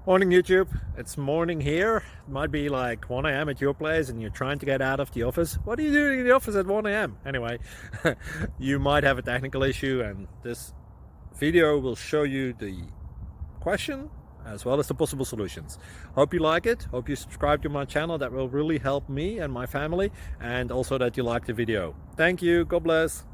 Morning YouTube, it's morning here. It might be like 1 a.m. at your place and you're trying to get out of the office. What are you doing in the office at 1 a.m.? Anyway, you might have a technical issue and this video will show you the question as well as the possible solutions. Hope you like it, hope you subscribe to my channel. That will really help me and my family, and also that you like the video. Thank you, God bless.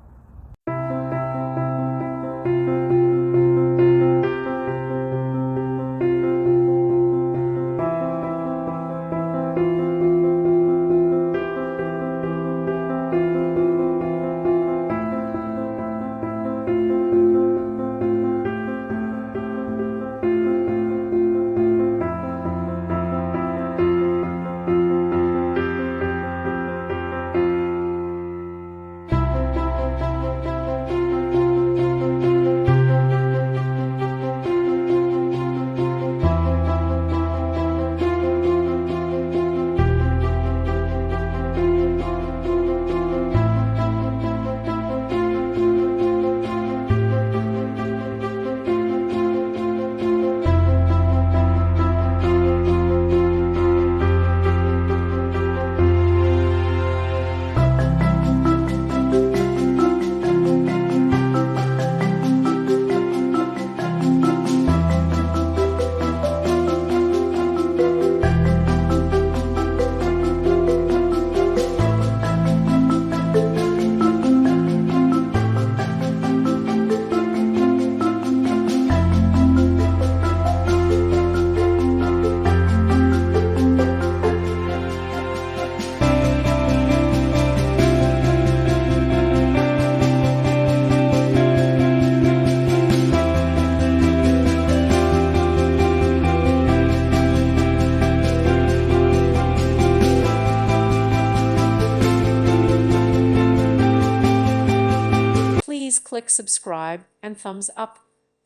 Please click subscribe and thumbs up.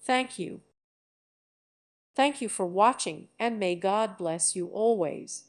Thank you. Thank you for watching, and may God bless you always.